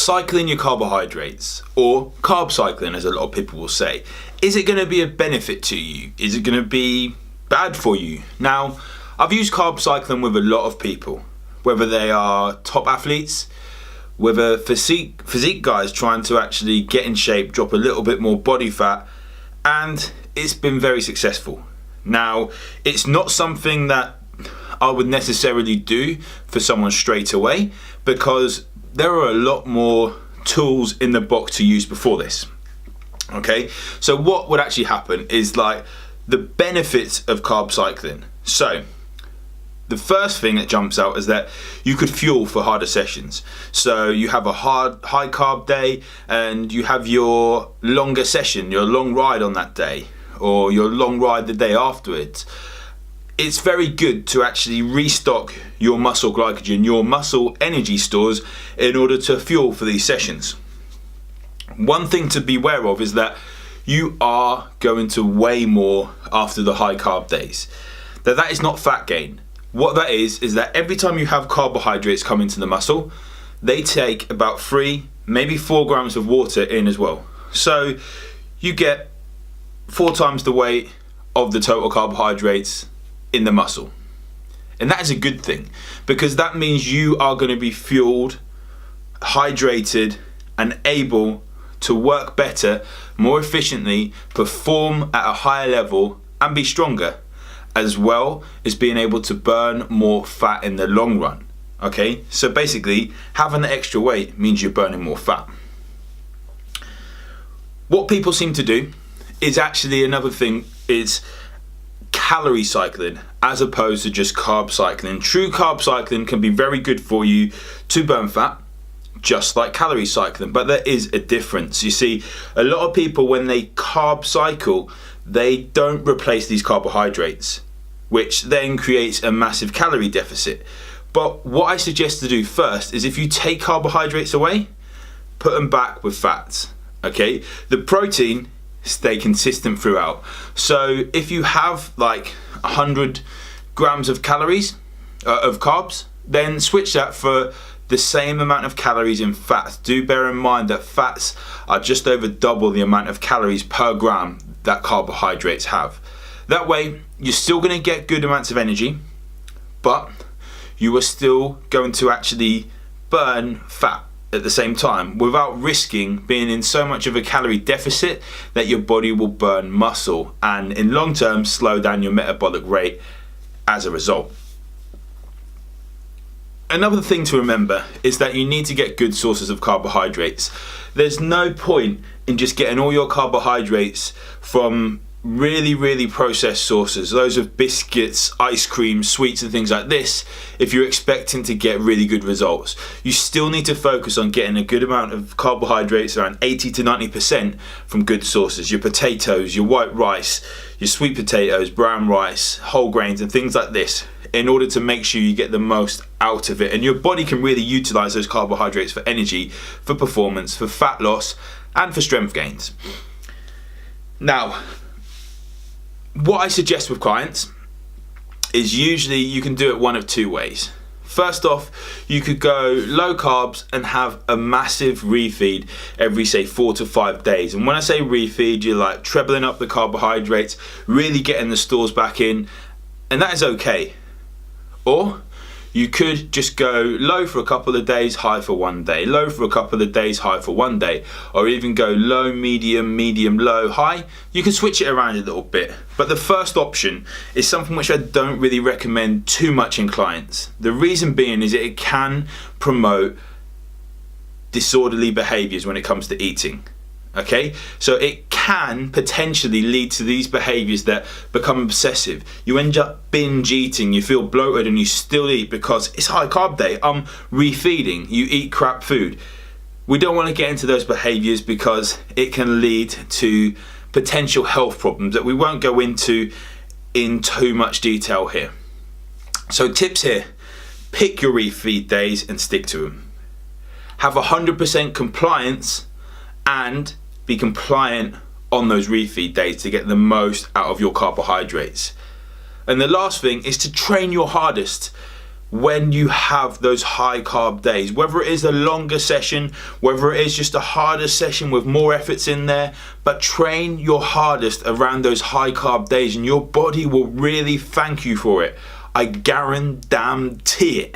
cycling your carbohydrates, or carb cycling as a lot of people will say, is it going to be a benefit to you? Is it going to be bad for you? Now, I've used carb cycling with a lot of people, whether they are top athletes, whether physique guys trying to actually get in shape, drop a little bit more body fat, and it's been very successful. Now, it's not something that I would necessarily do for someone straight away, because there are a lot more tools in the box to use before this. Okay, so what would actually happen is like the benefits of carb cycling. So the first thing that jumps out is that you could fuel for harder sessions. So you have a high carb day and you have your longer session, your long ride on that day, or your long ride the day afterwards. It's very good to actually restock your muscle glycogen, your muscle energy stores, in order to fuel for these sessions. One thing to be aware of is that you are going to weigh more after the high carb days. Now, that is not fat gain. What that is that every time you have carbohydrates come into the muscle, they take about 3, maybe 4 grams of water in as well. So you get 4 times the weight of the total carbohydrates in the muscle. And that is a good thing, because that means you are going to be fueled, hydrated, and able to work better, more efficiently, perform at a higher level, and be stronger, as well as being able to burn more fat in the long run. Okay, so basically having the extra weight means you're burning more fat. What people seem to do is actually another thing is calorie cycling as opposed to just carb cycling. True carb cycling can be very good for you to burn fat, just like calorie cycling, but there is a difference. You see, a lot of people, when they carb cycle, they don't replace these carbohydrates, which then creates a massive calorie deficit. But what I suggest to do first is, if you take carbohydrates away, put them back with fats. Okay, the protein stay consistent throughout. So if you have like 100 grams of calories of carbs, then switch that for the same amount of calories in fats. Do bear in mind that fats are just over double the amount of calories per gram that carbohydrates have. That way you're still going to get good amounts of energy, but you are still going to actually burn fat at the same time without risking being in so much of a calorie deficit that your body will burn muscle and in long term slow down your metabolic rate as a result. Another thing to remember is that you need to get good sources of carbohydrates. There's no point in just getting all your carbohydrates from really processed sources, those of biscuits, ice cream, sweets and things like this, if you're expecting to get really good results. You still need to focus on getting a good amount of carbohydrates, around 80 to 90%, from good sources. Your potatoes, your white rice, your sweet potatoes, brown rice, whole grains and things like this, in order to make sure you get the most out of it, and your body can really utilize those carbohydrates for energy, for performance, for fat loss and for strength gains. Now, what I suggest with clients is usually you can do it one of 2 ways. First off, you could go low carbs and have a massive refeed every, say, 4 to 5 days. And when I say refeed, you're like trebling up the carbohydrates, really getting the stores back in, and that is okay. Or you could just go low for a couple of days, high for 1 day, low for a couple of days, high for 1 day, or even go low, medium, low, high. You can switch it around a little bit. But the first option is something which I don't really recommend too much in clients. The reason being is that it can promote disorderly behaviors when it comes to eating. Okay, so it can potentially lead to these behaviors that become obsessive. You end up binge eating, you feel bloated and you still eat because it's high carb day, I'm refeeding, you eat crap food. We don't want to get into those behaviors because it can lead to potential health problems that we won't go into in too much detail here. So tips here: pick your refeed days and stick to them. Have 100% compliance and be compliant on those refeed days to get the most out of your carbohydrates. And the last thing is to train your hardest. when you have those high carb days, whether it is a longer session, whether it is just a harder session with more efforts in there, but train your hardest around those high carb days and your body will really thank you for it. I guarantee it.